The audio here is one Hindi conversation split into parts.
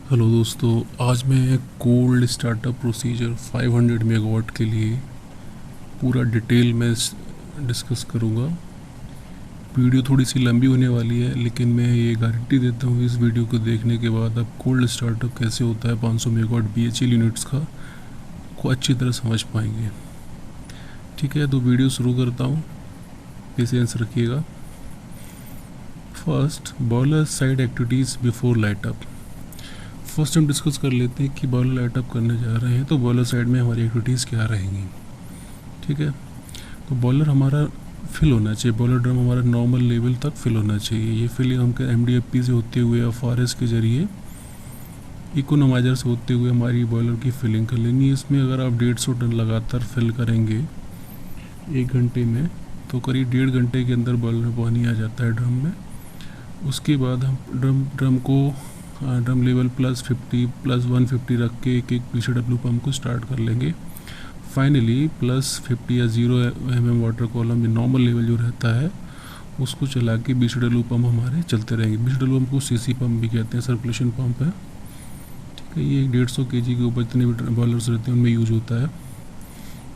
हेलो दोस्तों, आज मैं कोल्ड स्टार्टअप प्रोसीजर 500 मेगावाट के लिए पूरा डिटेल में डिस्कस करूँगा। वीडियो थोड़ी सी लंबी होने वाली है, लेकिन मैं ये गारंटी देता हूँ इस वीडियो को देखने के बाद आप कोल्ड स्टार्टअप कैसे होता है 500 मेगावाट BHEL यूनिट्स का को अच्छी तरह समझ पाएंगे। ठीक है, तो वीडियो शुरू करता हूँ, पेशेंस रखिएगा। First, boiler side activities before light up. First हम डिस्कस कर लेते हैं कि बॉयलर लाइट अप करने जा रहे हैं तो बॉयलर साइड में हमारी एक्टिविटीज़ क्या रहेंगी। ठीक है, तो बॉयलर हमारा फिल होना चाहिए, बॉयलर ड्रम हमारा नॉर्मल लेवल तक फिल होना चाहिए। ये फिलिंग हम MDFP से होते हुए FRS के ज़रिए इकोनोमाइजर से होते हुए हमारी बॉयलर की फिलिंग कर लेनी है। इसमें अगर आप 150 टन लगातार फिल करेंगे 1 घंटे में तो करीब 1.5 घंटे के अंदर बॉयलर में पानी आ जाता है ड्रम में। उसके बाद हम ड्रम लेवल +50 +150 रख के एक PCW पम्प को स्टार्ट कर लेंगे। फाइनली +50 या 0 mm वाटर कॉलम में नॉर्मल लेवल जो रहता है उसको चला के BCW पम्प हमारे चलते रहेंगे। BCW पम्प को CC पम्प भी कहते हैं, सर्कुलेशन पम्प है। ठीक है, ये 150 kg के ऊपर जितने भी बॉयलर्स रहते हैं उनमें यूज होता है।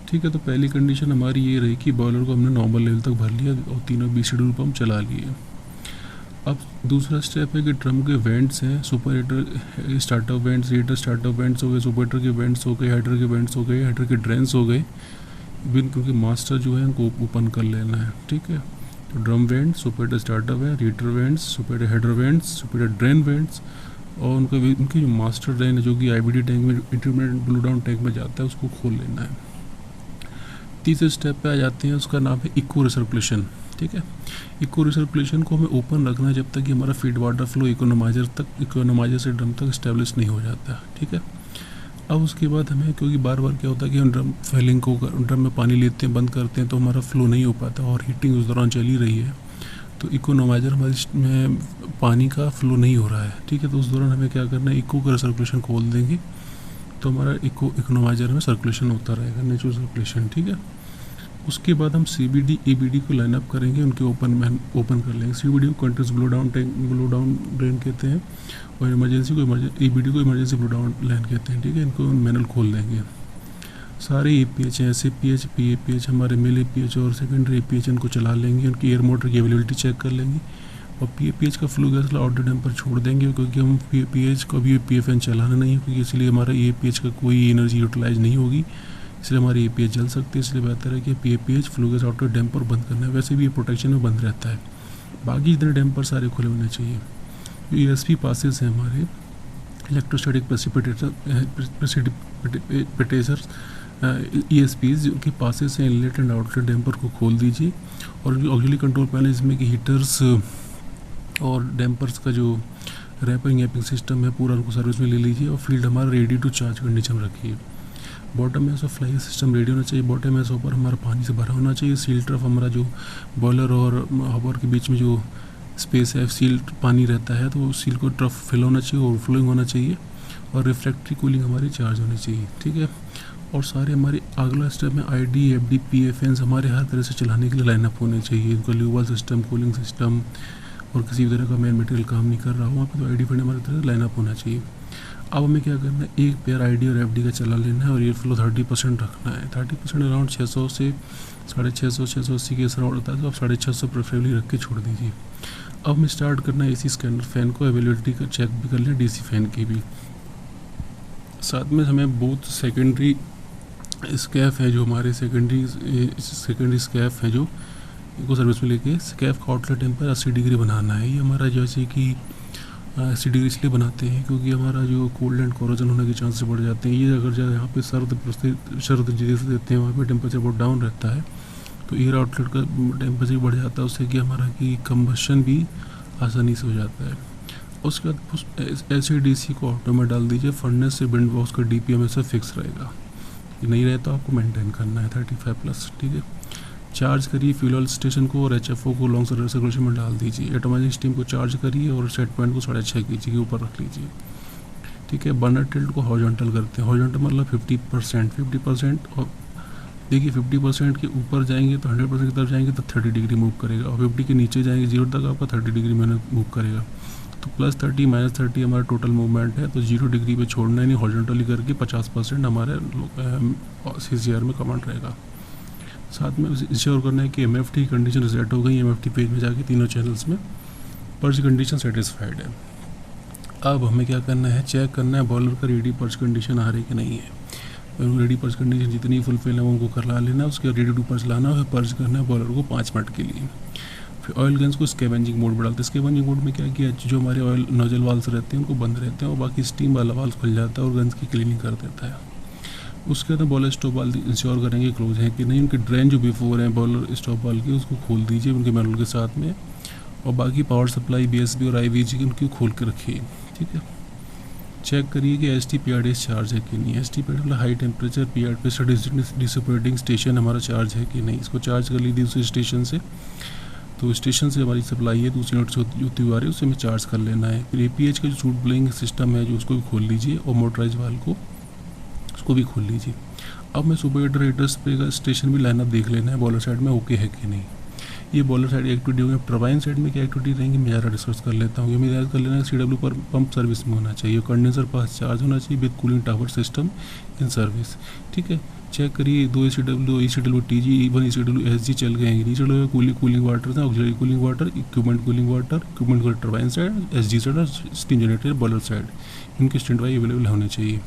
ठीक है, तो पहली कंडीशन हमारी ये रही कि बॉयलर को हमने नॉर्मल लेवल तक भर लिया और तीनों BCW पम्प चला लिए। अब दूसरा स्टेप है कि ड्रम के वेंट्स हैं, super heater startup vents, heater startup vents हो गए, सुपर हीटर के वेंट्स हो गए, हाइड्रो के वेंट्स हो गए, हाइड्रो के ड्रेन्स हो गए, बिन क्योंकि मास्टर जो है उनको ओपन कर लेना है। ठीक है, तो drum vent, super heater startup है, heater vents, super heater hydro vents, super heater drain vents और उनके जो मास्टर ड्रेन है जो कि IBD टैंक में, इंटरमीडिएट ब्लो डाउन टैंक में जाता है, उसको खोल लेना है। तीसरे स्टेप पे आ जाते हैं, उसका नाम है इको रिसर्कुलेशन। ठीक है, इको रिसर्कुलेशन को हमें ओपन रखना है जब तक कि हमारा फीड वाटर फ्लो इकोनोमाइजर से ड्रम तक इस्टेब्लिश नहीं हो जाता। ठीक है, अब उसके बाद हमें, क्योंकि बार बार क्या होता है कि हम ड्रम में पानी लेते हैं, बंद करते हैं तो हमारा फ्लो नहीं हो पाता और हीटिंग उस दौरान चली रही है तो इकोनोमाइजर हमारे में पानी का फ्लो नहीं हो रहा है। ठीक है, तो उस दौरान हमें क्या करना है, इको का सर्कुलेशन खोल देंगे तो हमारा इकोनोमाइजर में सर्कुलेशन होता रहेगा, नेचुरल सर्कुलेशन। ठीक है, उसके बाद हम CBD ABD को लाइन अप करेंगे, उनके ओपन कर लेंगे। CBD को कंटिन्यूस ब्लो डाउन ड्रेन कहते हैं और इमरजेंसी को ABD को इमरजेंसी ब्लो डाउन लाइन कहते हैं। ठीक है, इनको मैनुअल खोल देंगे। सारे APH हैं, SAPH PAPH हमारे मेल APH और सेकेंडरी APH इनको चला लेंगे, उनकी एयर मोटर की अवेलेबिलिटी चेक कर लेंगे और PAPH का फ्लो गैस आउटलेट डैम्पर छोड़ देंगे क्योंकि हम PAPH को अभी PFN चलाना नहीं है, क्योंकि इसलिए हमारा APH का कोई एनर्जी यूटिलाइज नहीं होगी, इसलिए हमारी APH जल सकती है। इसलिए बेहतर है कि PAPH flow gas outlet damper बंद करना है। वैसे भी ये प्रोटेक्शन में बंद रहता है। बाकी जितने डैम्पर सारे खुले होने चाहिए। जो ESP पासेस हैं हमारे, इलेक्ट्रोस्टैटिक प्रेसिपिटेटर्स ESPs, जिनके पासेस हैं इनलेट एंड आउटलेट डैम्पर को खोल दीजिए और जो ऑक्सिलरी कंट्रोल पैनल इसमें कि हीटर्स और डैम्पर्स का जो रैपिंग सिस्टम है पूरा उनको सर्विस में ले लीजिए और फील्ड हमारा रेडी टू चार्ज कंडीशन रखिए। बॉटम में ऐसा फ्लाई सिस्टम रेडी होना चाहिए, बॉटम में ऊपर हमारा पानी से भरा होना चाहिए। सील ट्रफ हमारा जो बॉयलर और हॉपर के बीच में जो स्पेस है, सील पानी रहता है तो सील को ट्रफ फिल होना चाहिए, ओवरफ्लोइंग होना चाहिए और रिफ्लेक्टरी कूलिंग हमारी चार्ज होनी चाहिए। ठीक है, और सारे हमारे अगला स्टेप में ID FD PFNs हमारे हर तरह से चलाने के लिए लाइनअप होने चाहिए। इनका ल्यूबल सिस्टम, कूलिंग सिस्टम और किसी भी तरह का मेन मटेरियल काम नहीं कर रहा हो वहाँ पर तो ID FD हमारी तरह लाइनअप होना चाहिए। अब हमें क्या करना है, एक पेयर ID और FD का चला लेना है और एयर फ्लो 30% रखना है। 30% अराउंड 600 से 650 680 के अराउंड होता है, तो आप 650 प्रेफरेबली रख के छोड़ दीजिए। अब हमें स्टार्ट करना है AC स्कैनर फैन को अवेलेबिलिटी का चेक भी कर लें, DC फैन की भी। साथ में हमें बोथ सेकेंडरी स्कैफ है, जो हमारे सेकेंडरी स्कैफ है जो इनको सर्विस में लेके स्कैफ का आउटलेट टेम्पर 80 डिग्री बनाना है। ये हमारा जैसे कि 80 डिग्री इसलिए बनाते हैं क्योंकि हमारा जो कोल्ड एंड कोरोजन होने के चांसेस बढ़ जाते हैं। ये अगर यहाँ पे सर्द जैसे देते हैं वहाँ पे टेम्परेचर बहुत डाउन रहता है तो एयर आउटलेट का टेम्परेचर बढ़ जाता है, उससे कि हमारा की कंबशन भी आसानी से हो जाता है। उसके बाद AC/DC को ऑटो में डाल दीजिए। फर्नेस से विंड बॉक्स का DP हमेशा फिक्स रहेगा, नहीं रहे तो आपको मेंटेन करना है 35+। ठीक है, चार्ज करिए फ्यूल ऑयल स्टेशन को और HFO को लॉन्ग सर्कुलेशन में डाल दीजिए। ऑटोमेटिक स्टीम को चार्ज करिए और सेट पॉइंट को 6.5 kg के ऊपर रख लीजिए। ठीक है, बर्नर टिल्ट को हॉरिजॉन्टल करते हैं। हॉरिजॉन्टल मतलब 50% और देखिए 50% के ऊपर जाएंगे तो 100% की तरफ जाएंगे तो 30 डिग्री मूव करेगा और 50 के नीचे जाएंगे 0 तक आपका 30 डिग्री में मूव करेगा। तो +30 -30 हमारा टोटल मूवमेंट है, तो 0 डिग्री पे छोड़ना है, नहीं हॉरिजॉन्टली करके 50% हमारे CCR में कमांड रहेगा। साथ में इंश्योर करना है कि MFT की कंडीशन सेट हो गई, MFT पेज में जाके तीनों चैनल्स में पर्च कंडीशन सेटिस्फाइड है। अब हमें क्या करना है, चेक करना है बॉलर का रेडी पर्च कंडीशन आ रही कि नहीं है। रेडी पर्च कंडीशन जितनी फुलफिल है वो उनको करवा लेना है, उसके रेडी टू पर्च लाना है, पर्च करना है बॉलर को 5 मिनट के लिए। फिर ऑयल गन्स को स्कैवेंजिंग मोड में डालते हैं। स्कैवेंजिंग मोड में क्या किया, जो हमारे ऑयल नोजल वाल्स रहते हैं उनको बंद रहते हैं और बाकी स्टीम वाला वाल्व खुल जाता है और गन्स की क्लीनिंग कर देता है। उसके बाद बॉलर स्टॉप वाल इंश्योर करेंगे क्लोज है कि नहीं, उनके ड्रेन जो बिफोर हैं बॉलर स्टॉप वाल की उसको खोल दीजिए उनके मैनुअल के साथ में, और बाकी पावर सप्लाई BSB और IVG की उनकी खोल के रखिए। ठीक है, चेक करिए कि STPRDS चार्ज है कि नहीं। STPRDS मतलब high temperature pressure dissipating station हमारा चार्ज है कि नहीं। इसको चार्ज कर लीजिए दूसरे स्टेशन से, तो स्टेशन से हमारी सप्लाई है दूसरी यूनिट से होती हुई आ रही है, उसे हमें चार्ज कर लेना है। फिर APH का जो सूट ब्लेइंग सिस्टम है जो उसको भी खोल लीजिए, और मोटराइज वाल को उसको भी खोल लीजिए। अब मैं सुपर हीटर्स पे स्टेशन भी लाइनअप देख लेना है बॉलर साइड में ओके है कि नहीं। ये बॉलर साइड एक्टिविटी होगी। टर्बाइन साइड में क्या एक्टिविटी रहेंगी मैं ज़्यादा डिस्कस कर लेता हूँ। ये मैं याद कर लेना है CW पर पंप सर्विस में होना चाहिए, कंडेंसर पास चार्ज होना चाहिए with cooling tower system in service. ठीक है, चेक करिए 2 ECW TG 1 ECW SG चल गए हैं। ECW कूलिंग वाटर था, auxiliary cooling water, equipment cooling water, equipment का टर्बाइन साइड, SG साइड और स्टीम जनरेटर बॉलर साइड, इनके स्टैंड बाई अवेलेबल होने चाहिए।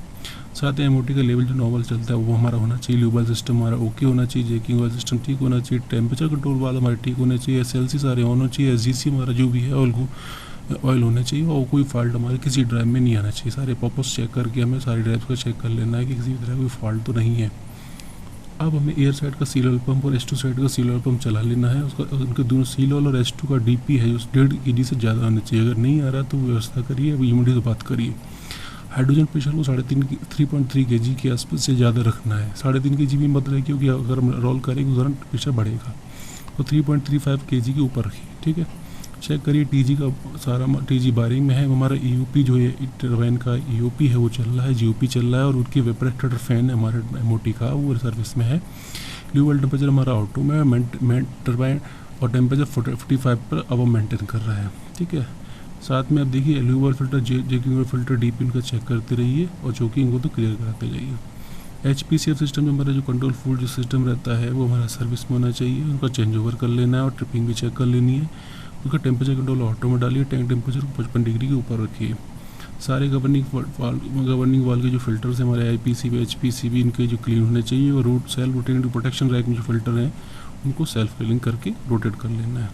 साथ ही MOT का लेवल जो नॉर्मल चलता है वो हमारा होना चाहिए। ल्यूबल सिस्टम हमारा ओके होना चाहिए, जेकिंग वाला सिस्टम ठीक होना चाहिए, टेम्परेचर कंट्रोल वाला हमारे ठीक होने चाहिए, SLC सारे ऑन होना चाहिए, SGC हमारा जो भी है ऑयल होना चाहिए, और कोई फॉल्ट हमारे किसी ड्राइव में नहीं आना चाहिए। सारे पॉपअप्स चेक करके हमें सारी ड्राइव का चेक कर लेना है कि किसी तरह कोई फॉल्ट तो नहीं है। अब हमें एयर साइड का सील ऑयल पंप और S2 साइड का सील ऑयल पंप चला लेना है। उसका उनके दोनों सील ऑयल और S2 का DP है उस 1.5 kg से ज़्यादा होना चाहिए। अगर नहीं आ रहा तो व्यवस्था करिए, अब ह्यूमिडिटी से बात करिए। हाइड्रोजन प्रेशर को 3.3 kg के आसपास से ज़्यादा रखना है। 3.5 kg भी मत रहे, क्योंकि अगर हम रोल करेंगे उस दौरान प्रेशर बढ़ेगा, तो 3.35 kg के ऊपर रखिए। ठीक है, चेक करिए TG का सारा TG बारिंग में है। हमारा EOP जो है टर्बाइन का EOP है वो चल रहा है, GOP चल रहा है, और उनकी वेपरेटर फैन हमारे MOT का वो सर्विस में है। ल्यूबल टेम्परेचर हमारा ऑटो में है, टर्बाइन और टेम्परेचर 45 पर अब मेंटेन कर रहा है। ठीक है, साथ में अब देखिए ल्यूबल फिल्टर जेकिंग फिल्टर DP इनका चेक करते रहिए, और चोकिंग को तो क्लियर कराते जाइए। HPCF सिस्टम में हमारा जो कंट्रोल फूड जो सिस्टम रहता है वो हमारा सर्विस में होना चाहिए, उनका चेंज ओवर कर लेना है और ट्रिपिंग भी चेक कर लेनी है। उसका टेम्परेचर कंट्रोल ऑटो में डालिए, टैंक टेम्परेचर को 55 डिग्री के ऊपर रखिए। सारे गवर्निंग वाल के जो फिल्टर्स हैं हमारे IPCB HPCB इनके जो क्लीन होने चाहिए, और सेल्फ रोटेटिंग प्रोटेक्शन रैक में जो फिल्टर हैं उनको सेल्फ क्लीनिंग करके रोटेट कर लेना है।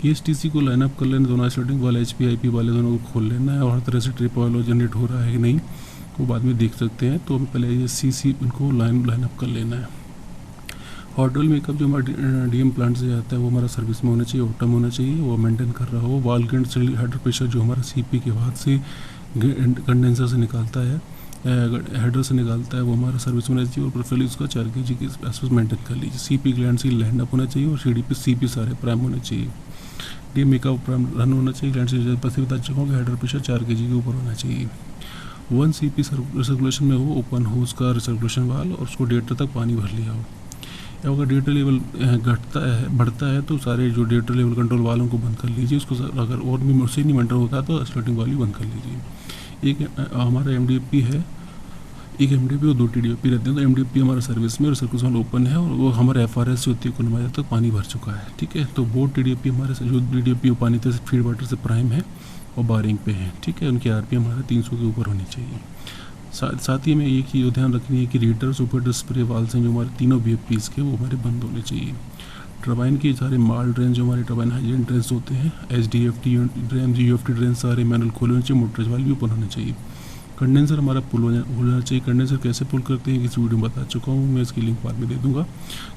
ESTC को लाइनअप कर लेना, दोनों आइसोलेटिंग वाले HPIP वाले दोनों को खोल लेना है, और हर तरह से ट्रिप ऑयल जनरेट हो रहा है कि नहीं वो बाद में देख सकते हैं। तो हमें पहले CC इनको लाइनअप कर लेना है। हॉट ऑयल मेकअप जो हमारा DM प्लांट से आता है वो हमारा सर्विस में होना चाहिए, ऑटम होना चाहिए, वो मेंटेन कर रहा हो। वाल गेंड हेडर प्रेशर जो हमारा CP के बाद से कंडेंसर से निकालता है, हेडर से निकालता है, वो हमारा सर्विस में होना चाहिए, और प्रोफाइल उसका 4 kg के आसपास मेंटेन कर लीजिए। CP ग्लैंड से लैंड अप होना चाहिए, और CD पे CP सारे प्राइम होने चाहिए। DM मेकअप प्राइम रन होना चाहिए। ग्लैंड से बता चुका हूँ कि हेडर प्रेशर 4 kg के ऊपर होना चाहिए। 1 CP सर्कुलेशन में हो, ओपन हो उसका रिसर्कुलेशन वाल, और उसको 1.5 तक पानी भर लिया हो। या अगर डेटा लेवल बढ़ता है तो सारे जो डेटा लेवल कंट्रोल वालों को बंद कर लीजिए। उसको अगर और भी मुझसे नहीं मेंटेन होता तो स्टार्टिंग वाली बंद कर लीजिए। एक हमारा MDP है, एक MDP और 2 TDP रहते हैं। तो MDP हमारा सर्विस में और सर्कुलेशन वाल ओपन है, और वो हमारे FRS से होती है कुल मिलाकर तक पानी भर चुका है। ठीक है, तो वो TDP हमारे जो TDP पानी से फीड वाटर से प्राइम है और बारिंग पे है। ठीक है, उनकी RPM हमारे 300 के ऊपर होनी चाहिए। साथ ही में एक चीज़ ध्यान रखनी है कि रीटर सुपर स्प्रे वाल्स हैं जो हमारे तीनों BFPs के, वो हमारे बंद होने चाहिए। टर्बाइन के सारे माल ड्रेन जो हमारे टर्बाइन हाइजीन ड्रेन्स होते हैं, SDFT ड्रेन GUFT ड्रेन सारे मैनुअल खोले होने चाहिए, मोटराइज वाल भी ओपन होने चाहिए। कंडेंसर हमारा पुल होना चाहिए। कंडेंसर कैसे पुल करते हैं किसी वीडियो में बता चुका हूँ, मैं इसकी लिंक बाद में दे दूँगा।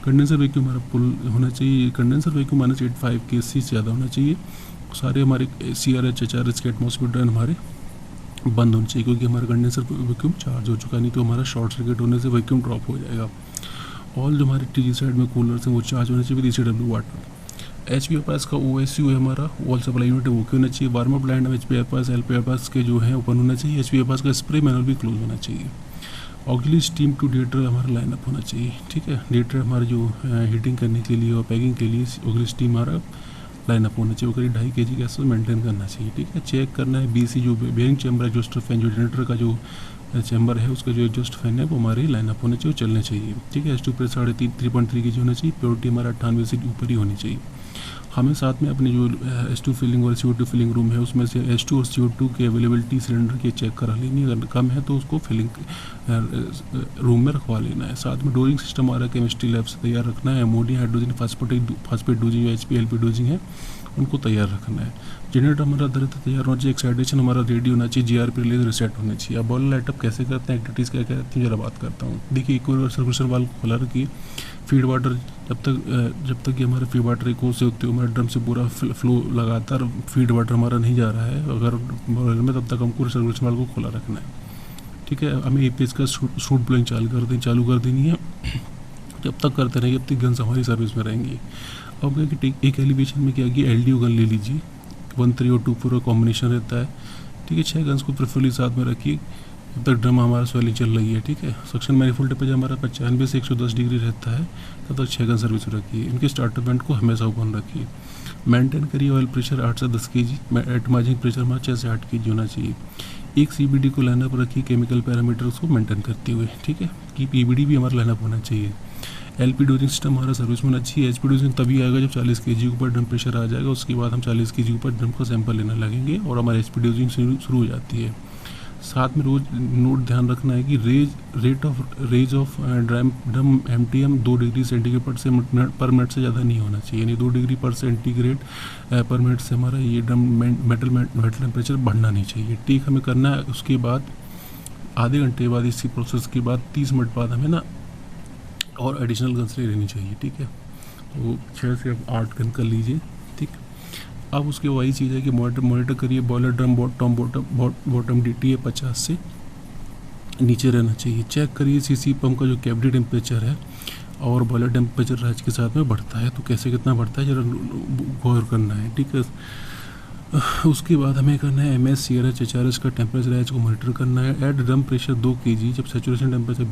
कंडेंसर वैक्यूम हमारा पुल होना चाहिए। कंडेंसर वैक्यूम -85 kc से ज़्यादा होना चाहिए। सारे हमारे CRH HRH के एटमॉस्फेयर ड्रेन हमारे बंद होनी चाहिए, क्योंकि हमारा कंडेंसर वैक्यूम चार्ज हो चुका है, नहीं तो हमारा शॉर्ट सर्किट होने से वैक्यूम ड्रॉप हो जाएगा। ऑल जो हमारे TG साइड में कूलर्स हैं वो चार्ज होने चाहिए विद ECW वाटर। HPFS का OSU है हमारा वॉल सप्लाई यूनिट है वो क्यों होना चाहिए। Warm up line HPFS LPFS के जो है ओपन होना चाहिए। HPFS का स्प्रे मैनुअल भी क्लोज होना चाहिए। ऑक्सिलरी स्टीम टू डिएटर हमारा लाइनअप होना चाहिए। ठीक है, डिएटर हमारे जो हीटिंग करने के लिए और पैकिंग के लिए ऑक्सिलरी स्टीम हमारा लाइन अप होना चाहिए, वो करीब 2.5 kg के आसपास मेंटेन करना चाहिए। ठीक है, चेक करना है BC जो बेयरिंग चैम्बर है, एग्जॉस्ट फैन जो जनरेटर का जो चैम्बर है उसका जो एग्जॉस्ट फैन है वो हमारे लाइन अप होने चाहिए, चलने चाहिए। ठीक है, H2 प्रेस 3.3 kg होना चाहिए, प्योरिटी हमारा 98 से ऊपर ही होनी चाहिए। हमें साथ में अपने जो H2 फिलिंग और CO2 फिलिंग रूम है उसमें से H2 और CO2 की अवेलेबिलिटी सिलेंडर की चेक करा लेनी है, अगर कम है तो उसको फिलिंग रूम में रखवा लेना है। साथ में डोजिंग सिस्टम हमारा केमिस्ट्री लैब से तैयार रखना है, अमोनिया हाइड्रोजन फास्फेट डोजिंग जो HPLP डोजिंग है उनको तैयार रखना है। जनरेटर हमारा तैयार होना चाहिए, एक्साइटेशन हमारा रेडी होना चाहिए, GRP रिलीज रिसेट होने चाहिए। अब बॉयलर लाइटअप कैसे करते हैं, एक्टिविटीज़ क्या क्या रहती है, जरा बात करता हूँ। देखिए, इक्वल सर्कुलेशन वाल्व को खुला रखिए। फीड वाटर जब तक ये हमारा फीड वाटर एक से होते हुए हमारे ड्रम से पूरा फ्लो लगातार फीड वाटर हमारा नहीं जा रहा है अगर बॉयलर में, तब तक हमको सर्कुलेशन वाल्व को खुला रखना है। ठीक है, हमें APS का शूट ब्लोइंग चालू कर देनी है। जब तक करते रहेंगे जब तक गन्स हमारी सर्विस में रहेंगी। अब क्या कि एक एलिवेशन में क्या कि LDO गन ले लीजिए, 1-3 और 2-4 का कॉम्बिनेशन रहता है। ठीक है, 6 गन्स को प्रेफरली साथ में रखिए जब तक ड्रम हमारा स्वेलिंग चल रही है। ठीक है, सक्शन मैनिफोल्ड टेम्परेचर हमारा 95 से 110 डिग्री रहता है, तब तक 6 गन सर्विस रखिए। इनके स्टार्टर वेंट को हमेशा ओपन रखिए। मेंटेन करिए ऑयल प्रेशर 8 से 10 kg, एटमाइजिंग प्रेशर हमारा 6 से 8 kg होना चाहिए। एक CBD को लाइनअप रखिए केमिकल पैरामीटर्स को मेंटेन करते हुए। ठीक है, कि PBD भी हमारा लाइनअप होना चाहिए। LP डोजिंग सिस्टम हमारा सर्विस में होना चाहिए। HP डोजिंग तभी आएगा जब 40 kg के ऊपर ड्रम प्रेशर आ जाएगा, उसके बाद हम 40 kg के ऊपर ड्रम का सैंपल लेने लगेंगे और हमारी HP डोजिंग शुरू हो जाती है। साथ में रोज नोट ध्यान रखना है कि rate of drum MTM 2 degree centigrade पर मिनट से ज़्यादा नहीं होना चाहिए, यानी 2 डिग्री पर सेंटीग्रेड पर मिनट से हमारा ये ड्रम मेटल टेम्परेचर बढ़ना नहीं चाहिए। ठीक हमें करना है। उसके बाद आधे घंटे बाद इसी प्रोसेस के बाद 30 मिनट बाद हमें ना और एडिशनल गन्स ले लेनी चाहिए। ठीक है, तो 6 से 8 गन कर लीजिए। ठीक, अब उसके वही चीज़ है कि मॉनिटर करिए बॉयलर ड्रम बॉटम DTA 50 से नीचे रहना चाहिए। चेक करिए CC पंप का जो कैविटी टेम्परेचर है और बॉयलर टेम्परेचर राइज के साथ में बढ़ता है तो कैसे कितना बढ़ता है जरा गौर करना है। ठीक है, उसके बाद हमें करना है MS CRH HRS का टेम्परेचर राइज को मॉनिटर करना है। एट ड्रम प्रेशर 2 kg, जब सेचुरेशन टेम्परेचर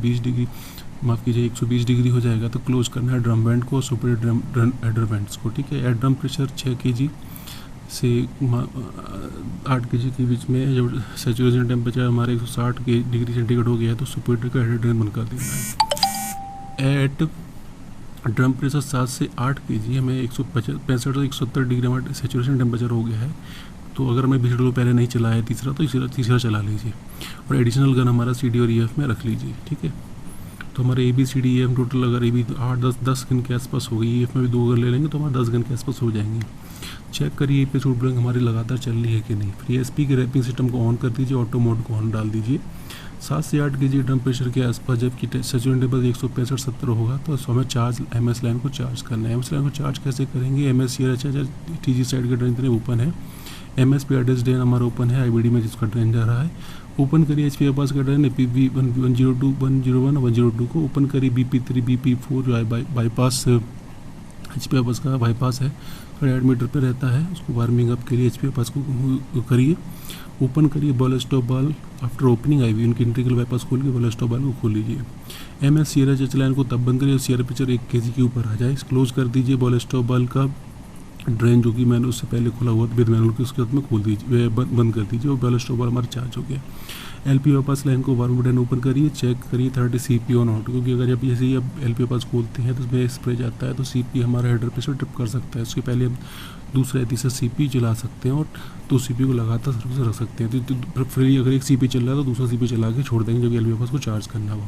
120 डिग्री हो जाएगा तो क्लोज करना है ड्रम वेंट को, सुपर ड्रम एडर वेंट्स को। ठीक है, एट ड्रम प्रेशर 6 kg से 8 kg के बीच में जब सेचुरेशन टेम्परेचर हमारे 160 डिग्री सेंटीग्रेड हो गया है तो सुपर का एडर ड्रेन बंद कर देना है। एट ड्रम प्रेशर 7 से 8 kg हमें 165 से 170 डिग्री हमारा सेचुरेशन टेम्परेचर हो गया है, तो अगर हमें बीसीडी पहले नहीं चलाया तीसरा तो तीसरा चला लीजिए और एडिशनल गन हमारा CD और EF में रख लीजिए। ठीक है, तो हमारे ABCD EF टोटल अगर AB 8-10 गन के आसपास हो गई, EF में भी 2 गन ले लेंगे तो हमारे 10 गन के आसपास हो जाएंगे। चेक करिए पे शूट ब्लोइंग हमारी लगातार चल रही है कि नहीं। फिर SP के रैपिंग सिस्टम को ऑन कर दीजिए, ऑटो मोड को ऑन डाल दीजिए। 7 से 8 kg ड्रम प्रेशर के आसपास जबकि सेचुरेशन टेम्परेचर 165-70 होगा तो हमें MS लाइन को चार्ज करना है। MS लाइन को चार्ज कैसे करेंगे, MS CRH TG साइड का ड्रेन इतने ओपन है, MS PRDS ड्रेन हमारा ओपन है, IBD में जिसका ड्रेन जा रहा है ओपन करिए। HP पास का ड्रेन PV 102, 101, 102 को ओपन करिए। BP3 BP4 जो बाईपास HP पास का बाईपास है 8 मीटर पे रहता है, उसको वार्मिंग अप के लिए HP पास को करिए। ओपन करिए बॉल स्टॉप बाल आफ्टर ओपनिंग IV उनकी इंट्रीकल बाईपास खोल के बॉल स्टॉप बाल को खोल लीजिए। MS CRH लाइन को तब बंद करिए और CR पिक्चर 1 kg के ऊपर आ जाए, क्लोज कर दीजिए। बॉल स्टॉप बाल का ड्रेन जो कि मैंने उससे पहले खुला हुआ विद मैनुअल के उसके बाद में खोल दीजिए, बंद कर दीजिए और बॉल स्टॉप बाल हमारा चार्ज हो गया। LP पास लाइन को वार्म ड्रेन ओपन करिए, चेक करिए 30 CP ऑन आउट, क्योंकि अगर जब जैसे ही अब LP पास खोलते हैं तो उसमें स्प्रे जाता है तो CP हमारा हेडर पे से ट्रिप कर सकता है। उसके पहले हम दूसरा या तीसरा CP चला सकते हैं और 2 CP को लगातार सर्विस रख सकते हैं। तो फिर अगर एक CP चल रहा है तो दूसरा CP चला के छोड़ देंगे जब LP पास को चार्ज करना हो।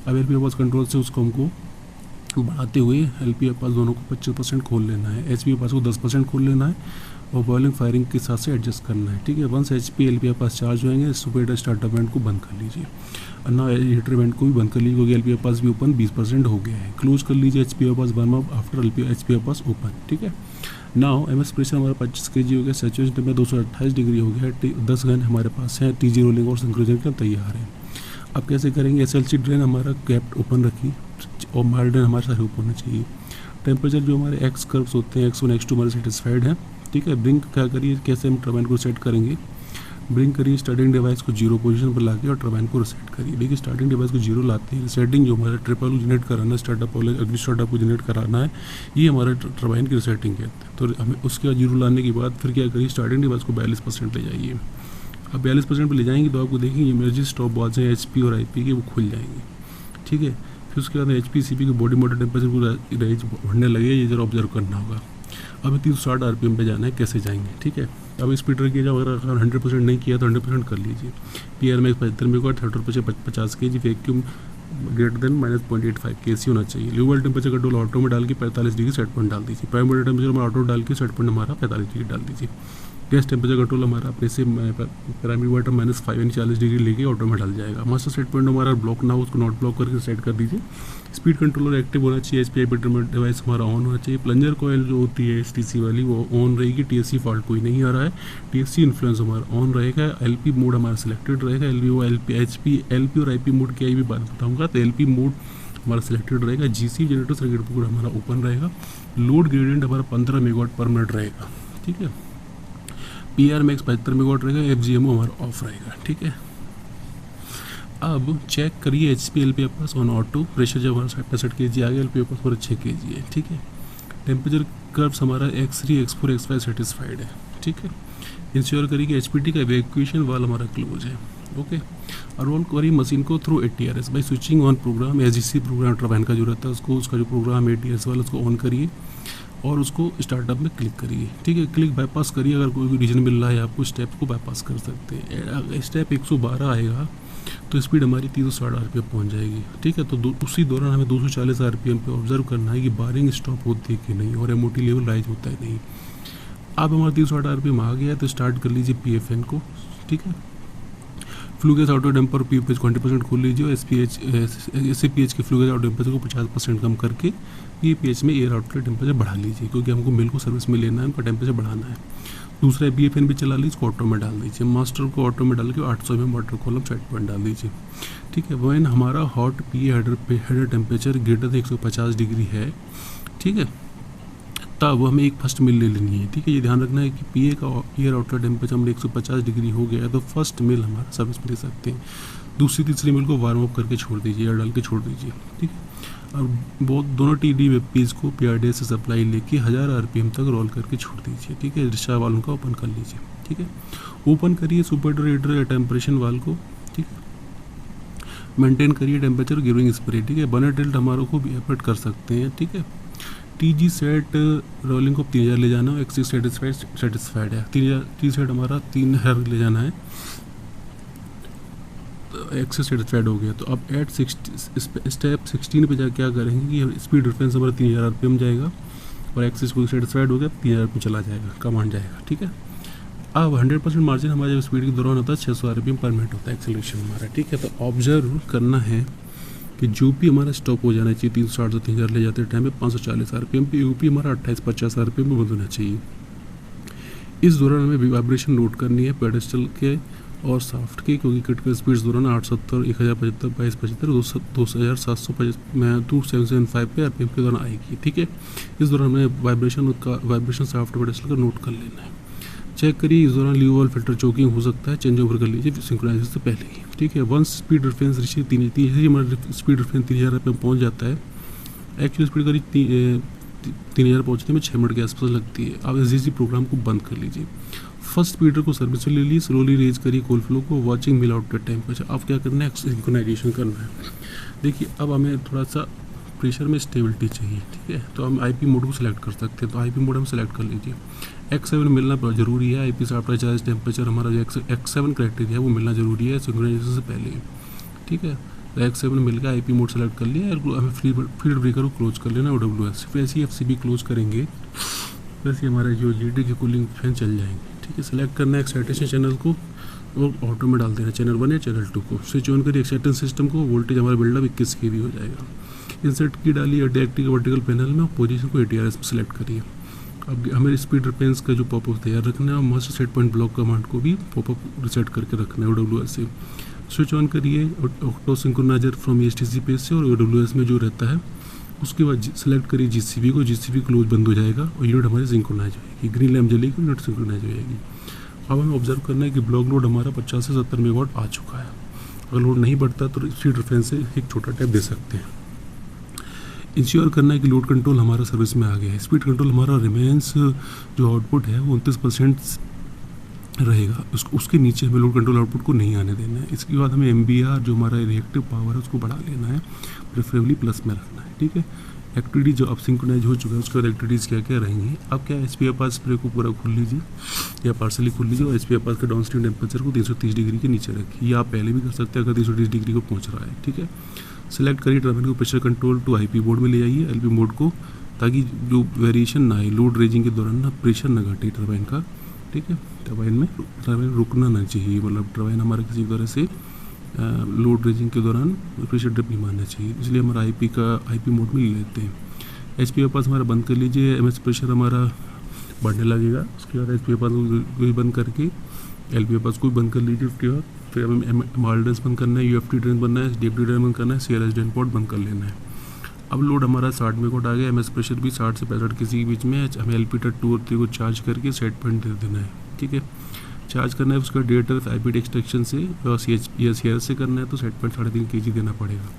अब LP पास कंट्रोल से उसको हमको बढ़ाते हुए LP पास दोनों को 25% खोल लेना है, HP पास को 10% खोल लेना है और बॉलिंग फायरिंग के साथ से एडजस्ट करना है। ठीक है, वंस HP LP पास चार्ज होंगे सुपर स्टार्टर वेंट को बंद कर लीजिए और ना हीटर वेंट को भी बंद कर लीजिए क्योंकि LP पास भी ओपन 20% हो गया है। क्लोज कर लीजिए HP पास वार्म अप आफ्टर HP पास ओपन। ठीक है, नाउ MS प्रेशर हमारा 25 kg हो गया, सेचुरेशन टेम्परेचर 228 डिग्री हो गया है, 10 गन हमारे पास है, TG रोलिंग और सिंक्रोनाइजेशन के तैयार है। अब कैसे करेंगे, SLC ड्रेन हमारा कैप ओपन रखिए और माल ड्रेन हमारे सारे ओपन होना चाहिए। टेम्परेचर जो हमारे X कर्व्स होते हैं X1 X2 हमारे सेटिस्फाइड हैं। ठीक है, ब्रिंक क्या करिए, कैसे हम टर्बाइन को सेट करेंगे। ब्रिंग करिए स्टार्टिंग डिवाइस को 0 पोजीशन पर लाके और टर्बाइन को रीसेट करिए। देखिए स्टार्टिंग डिवाइस को 0 लाते हैं, रीसेटिंग जो हमारा ट्रिपल को जनरेट कराना है, स्टार्टअप वाले अगली स्टार्टअप को जनरेट कराना है, ये हमारा टर्बाइन की रीसेटिंग है। तो हमें उसके बाद 0 लाने के बाद फिर क्या करिए, स्टार्टिंग डिवाइस को 42% ले जाइए। अब 42% पर ले जाएंगे तो आपको देखेंगे इमरजेंसी स्टॉप वॉच हैं HP और IP के, वो खुल जाएंगे। ठीक है, फिर उसके बाद HP CP के बॉडी मोटर टेम्परेचर को रेंज बढ़ने लगे, ये जरा ऑब्जर्व करना होगा। अब 360 RPM पे जाना है, कैसे जाएंगे। ठीक है, अब स्पीड रखिए, जब अगर 100% नहीं किया तो 100% कर लीजिए। PR में 75 megawatt, throttle pressure 50 kg, vacuum greater than -0.85 kc होना चाहिए। लो टेम्परेचर कंट्रोल ऑटो में डाल के 45 डिग्री सेट पॉइंट डाल दीजिए। प्राइमरी टेम्परेचर में ऑटो डाल के सेट पॉइंट हमारा 45 डिग्री डाल दीजिए। गैस टेम्परेचर कंट्रोल हमारा अपने से प्राइमरी वाटर -5 यानी 40 डिग्री लेके ऑटो में डाल जाएगा। मास्टर सेट पॉइंट हमारा ब्लॉक ना हो, उसको नॉट ब्लॉक करके सेट कर दीजिए। स्पीड कंट्रोलर एक्टिव होना चाहिए, HPI डिवाइस हमारा ऑन होना चाहिए। प्लंजर कॉयल जो होती है STC वाली वो ऑन रहेगी। TSC फॉल्ट कोई नहीं आ रहा है, TSC इन्फ्लुएंस हमारा ऑन रहेगा। LP मोड हमारा सिलेक्टेड रहेगा। LP और IP मोड की भी बात बताऊँगा। तो LP मोड हमारा सिलेक्टेड रहेगा। GC जनरेटर सर्किट बोर्ड हमारा ओपन रहेगा। लोड ग्रेडियंट हमारा 15 मेगावाट पर मिनट रहेगा। ठीक है, PR मैक्स 75 मेगावाट रहेगा। FGMO हमारा ऑफ रहेगा। ठीक है, अब चेक करिए HP LP pass on auto. Pressure जब हमारा 65 kg आ गया, LP पास हमारा 6 kg है। ठीक है, टेम्परेचर कर्व्स हमारा X3 X4 X5 सेटिस्फाइड है। ठीक है, इंश्योर करिए कि HPT का इवैक्यूएशन वाल हमारा क्लोज है। ओके, और रोल करिए मशीन को through ATRS by switching on program. SGC program turbine का जो रहता है उसको, उसका जो प्रोग्राम ATRS वाला उसको ऑन करिए और उसको स्टार्टअप में क्लिक करिए। ठीक है, क्लिक बाईपास करिए। अगर कोई भी रीजन मिल रहा है आपको, स्टेप को बाईपास कर सकते हैं। स्टेप 112 आएगा तो स्पीड हमारी 360 RPM पहुंच जाएगी। ठीक है, तो उसी दौरान हमें 240 RPM पे ऑब्जर्व करना है कि बारिंग स्टॉप होती है कि नहीं और MOT लेवल राइज होता है नहीं। अब हमारा 360 RPM आ गया है तो स्टार्ट कर लीजिए PFN को। ठीक है, flue gas auto dumper PFH को 20% खोल लीजिए और SCPH के फ्लू गैस ऑटो टेम्परेचर को 50% कम करके PFH में एयर आउटलेट टेम्परेचर बढ़ा लीजिए, क्योंकि हमको मिल को सर्विस में लेना है, उनका टेम्परेचर बढ़ाना है। दूसरा BFN भी चला लीजिए, इसको ऑटो में डाल दीजिए। मास्टर को ऑटो में डाल के 800 mm water column set point डाल दीजिए। ठीक है, वैन हमारा hot PA header temperature greater than 150 degree है। ठीक है, तब हमें एक फर्स्ट मिल ले लेनी है। ठीक है, ये ध्यान रखना है कि PA का एयर आउटलेट टेम्परेचर हमारे 150 डिग्री हो गया है तो फर्स्ट मिल हमारा सर्विस में ले सकते हैं। दूसरी तीसरी मिल को वार्म अप करके छोड़ दीजिए, एयर डाल के छोड़ दीजिए। ठीक है, और बहुत दोनों TD वेब पेज को PRDS से सप्लाई लेके 1000 RPM तक रोल करके छोड़ दीजिए। ठीक है, रिक्शा वालों का ओपन कर लीजिए। ठीक है, ओपन करिए सुपर या टेम्परेचर वाल को। ठीक है, मेंटेन करिए टेम्परेचर गिविंग स्प्रे। ठीक है, बर्नर टिल्ट हमारे को भी एफर्ट कर सकते हैं। ठीक है, TG सेट रोलिंग को 3000 ले जाना है। X6 सेटिस्फाइड है। 3000 T सेट हमारा 3000 ले जाना है, X6 सेटिस्फाइड हो गया। तो अब एट स्टेप 16 पे जा क्या करेंगे कि स्पीड रेफरेंस हमारा 3000 RPM जाएगा और X6 को सेटिस्फाइड हो गया, 3000 RPM चला जाएगा, कमांड जाएगा। ठीक है, अब 100% मार्जिन हमारा जब स्पीड के दौरान होता है 600 RPM पर मिनट होता है एक्सेलरेशन हमारा। ठीक है, तो ऑब्जर्व करना है कि जो भी हमारा स्टॉप हो जाना चाहिए 360 से 3000 ले जाते टाइम पे 540 RPM पे, UP हमारा 2850 RPM पे बंद होना चाहिए। इस दौरान हमें वाइब्रेशन नोट करनी है पेडेस्टल के और साफ्ट के, क्योंकि क्रिटिकल स्पीड्स दौरान 870, 1075, 2275, 2775 पे RPM के दौरान आएगी। ठीक है, इस दौरान हमें वाइब्रेशन साफ्ट पेडेस्टल का नोट कर लेना है। चेक करिए, इस दौरान लीवर फिल्टर चोकिंग हो सकता है, चेंज ओवर कर लीजिए सिंक्रोनाइजेशन से पहले ही। ठीक है, वंस स्पीड रेफरेंस हमारा स्पीड रेफरेंस 3000 पे पहुंच जाता है। एक्चुअल स्पीड करीब 3000 पहुंचने में 6 मिनट के आसपास लगती है। आप SGC प्रोग्राम को बंद कर लीजिए। फर्स्ट स्पीडर को सर्विस से ले लीजिए, स्लोली रेज करिए कोल फ्लो को, वॉचिंग मिल आउटलेट टेम्परेचर। अब क्या करना है, सिंक्रोनाइजेशन करना है। देखिए, अब हमें थोड़ा सा प्रेशर में स्टेबिलिटी चाहिए। ठीक है, तो हम IP मोड को सिलेक्ट कर सकते हैं, तो IP मोड हम सिलेक्ट कर लीजिए। X7 मिलना बहुत ज़रूरी है। IP से आफ्टर चार्ज टेम्परेचर हमारा जो X7 क्राइटेरिया है वो मिलना ज़रूरी है सिंक्रोनाइजेशन से पहले। ठीक है, तो X7 मिल गया, IP मोड सेलेक्ट कर लिया, हमें फील्ड ब्रेकर को क्लोज कर लेना OWS। फिर ऐसे ही FCB क्लोज करेंगे, वैसे हमारे जो GD के कूलिंग फैन चल जाएंगे। ठीक है, सेलेक्ट करना है एक्साइटेशन चैनल को और ऑटो में डाल देना चैनल 1 या चैनल 2 को। स्विच ऑन करिए एक्साइटेशन सिस्टम को, वोल्टेज हमारा बिल्डअप 21 kV हो जाएगा। इंसर्ट की डालिए डिएक्टिव वर्टिकल पैनल में, पोजीशन को ATRS में सेलेक्ट करिए। अब हमें स्पीड रेफरेंस का जो पॉपअप तैयार रखना है और master set point block command को भी पॉपअप रिसेट करके रखना है OWS से। स्विच ऑन करिए auto synchroniser from STC page से, और OWS में जो रहता है उसके बाद सेलेक्ट करिए GCB को। GCB क्लोज बंद हो जाएगा और यूनिट हमारी सिंक्रोनाइज होगी। ग्रीन लैम्प जलेगी, यूनिट सिंक्रोनाइज हो जाएगी। अब हमें ऑब्जर्व करना है कि ब्लॉक लोड हमारा 50 से 70 मेगावाट आ चुका है। अगर लोड नहीं बढ़ता तो स्पीड रेफरेंस से एक छोटा टैप दे सकते हैं। इंश्योर करना है कि लोड कंट्रोल हमारा सर्विस में आ गया है। स्पीड कंट्रोल हमारा रिमेंस जो आउटपुट है वो 29% रहेगा, उसके नीचे हमें लोड कंट्रोल आउटपुट को नहीं आने देना है। इसके बाद हमें MBR जो हमारा रिएक्टिव पावर है उसको बढ़ा लेना है, प्रेफरेबली प्लस में रखना है। ठीक है, एक्टिविटी जो अब सिंक्रोनाइज हो चुका है उसके बाद एक्टिविटीज़ क्या क्या रहेंगी। अब क्या SPFR स्प्रे को पूरा खोल लीजिए या पार्सली खोल लीजिए और SPFR का डाउनस्ट्रीम टेम्परेचर को 330 डिग्री के नीचे रखिए। या आप पहले भी कर सकते हैं अगर 330 डिग्री को पहुँच रहा है। ठीक है, सेलेक्ट करिए टर्बाइन को pressure control to IP mode में ले जाइए, LP मोड को, ताकि जो वेरिएशन ना आए लोड रेजिंग के दौरान ना प्रेशर ना घटे टर्बाइन का। ठीक है, टर्बाइन रुकना ना चाहिए, मतलब टर्बाइन हमारा किसी तरह से लोड रेजिंग के दौरान प्रेशर ड्रिप नहीं मारना चाहिए, इसलिए हमारा IP मोड में ले लेते हैं। SPFR हमारा बंद कर लीजिए, MS प्रेशर हमारा बढ़ने लगेगा। उसके बाद SPFR को बंद करके LPFR को भी बंद कर लीजिए। उसके बाद फिर हमें MRDS बंद करना है, UFT ड्रेन बनना है, DFT ड्रेन बंद करना है, CRS ड्रेन पॉट बंद कर लेना है। अब लोड हमारा 60 मेगावाट आ गया, MS प्रेशर भी 60 से 65 किसी के बीच में है। हमें LP2 और 3 को चार्ज करके सेट पॉइंट दे देना है। ठीक है, चार्ज करना है उसका डेटा IP एक्सट्रैक्शन से और CRS से करना है तो सेट पॉइंट 3.5 kg देना पड़ेगा।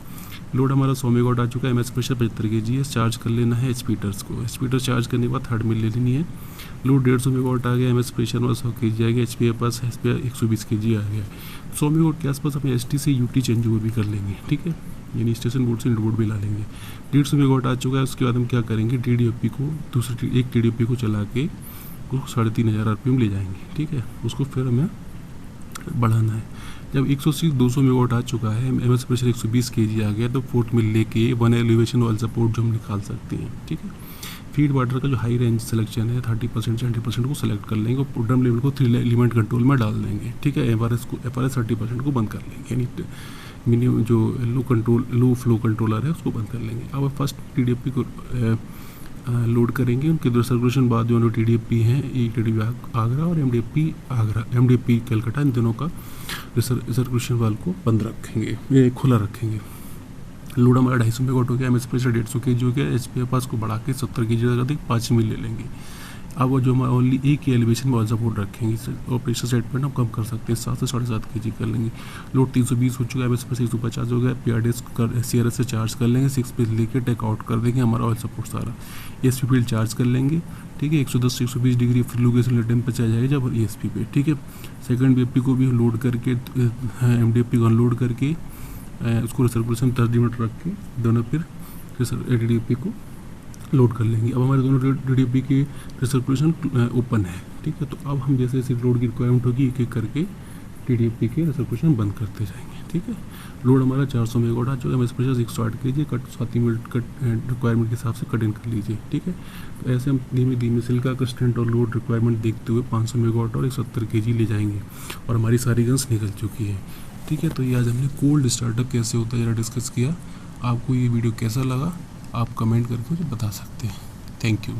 लोड हमारा 100 मेगावाट आ चुका है, MS प्रेशर 75 kg है। चार्ज कर लेना है SPTers को, SPTers चार्ज करने के बाद थर्ड में ले लेनी है। लोड 150 मेगावाट आ गया, MS प्रेशर हमारा 100 kg आ गया, SPFR 120 kg आ गया। 100 मेगावाट के आसपास अपने ST से UT चेंज ओवर भी कर लेंगे। ठीक है, यानी स्टेशन बोर्ड से बोर्ड भी ला लेंगे। 150 मेगावाट आ चुका है, उसके बाद हम क्या करेंगे, TDFP को एक TDFP को चला के उसको 3500 RPM ले जाएंगे। ठीक है, उसको फिर हमें बढ़ाना है। जब 180-200 मेगावाट आ चुका है, MS प्रेशर 120 kg आ गया, तो फोर्थ में लेके 1 एलिवेशन वाल सपोर्ट जो हम निकाल सकते हैं। ठीक है, फीड वाटर का जो हाई रेंज सिलेक्शन है 30% से 90% को सेलेक्ट कर लेंगे और ड्रम लेवल को 3 एलिमेंट कंट्रोल में डाल देंगे। ठीक है, FRS 30% को बंद कर लेंगे, यानी मिनिमम जो लो फ्लो कंट्रोलर है उसको बंद कर लेंगे। अब फर्स्ट TDFP को लोड करेंगे, उनके दो सर्कुलेशन बाद जो TDFP हैं, एक TDFP आगरा और MDFP कलकत्ता, इन दोनों का सर्कुलेशन वाल को बंद रखेंगे, ये खुला रखेंगे। लोड हमारा 250 मेगावाट हो गया, MS प्रेशर 150 kg हो गया, SPFR को बढ़ा के 70 kg तक 5 में ले लेंगे। अब वो जो हमारा ओनली एक ही एलिवेशन वाल सपोर्ट रखेंगे और प्रेशर सेट पॉइंट हम कम कर सकते हैं, 7 से 7.5 kg कर लेंगे। लोड 320 हो चुका है, MS प्रेशर 150 हो गया, PRDS CRS से चार्ज कर लेंगे, 6 पे लेके टेक आउट कर देंगे हमारा ऑयल सपोर्ट सारा। ESP फील्ड चार्ज कर लेंगे। ठीक है, 110 से 120 डिग्री फ्लूगेशन टेम्परेचर आ जाएगा जब ESP पे। ठीक है, सेकंड BFP को भी लोड करके MDFP को अनलोड करके उसको सर्कुलेशन 10 मिनट रख के दोनों फिर TDFP को लोड कर लेंगे। अब हमारे दोनों TDFP की सर्कुलेशन ओपन है। ठीक है, तो अब हम जैसे जैसे लोड की रिक्वायरमेंट होगी एक एक करके TDFP के सर्कुलेशन बंद करते जाएंगे। ठीक है, लोड हमारा 400 मेगावाट आ चुका है, MS pressure 108 kg, cut 7 minute cut requirement के हिसाब से कट इन कर लीजिए। ठीक है, तो ऐसे हम धीमे धीमे सिल्का कंस्टेंट और लोड रिक्वायरमेंट देखते हुए 500 मेगावाट और 170 kg ले जाएंगे और हमारी सारी गन्स निकल चुकी है। ठीक है, तो ये आज हमने कोल्ड स्टार्टअप कैसे होता है जरा डिस्कस किया। आपको ये वीडियो कैसा लगा आप कमेंट करके मुझे बता सकते हैं। Thank you.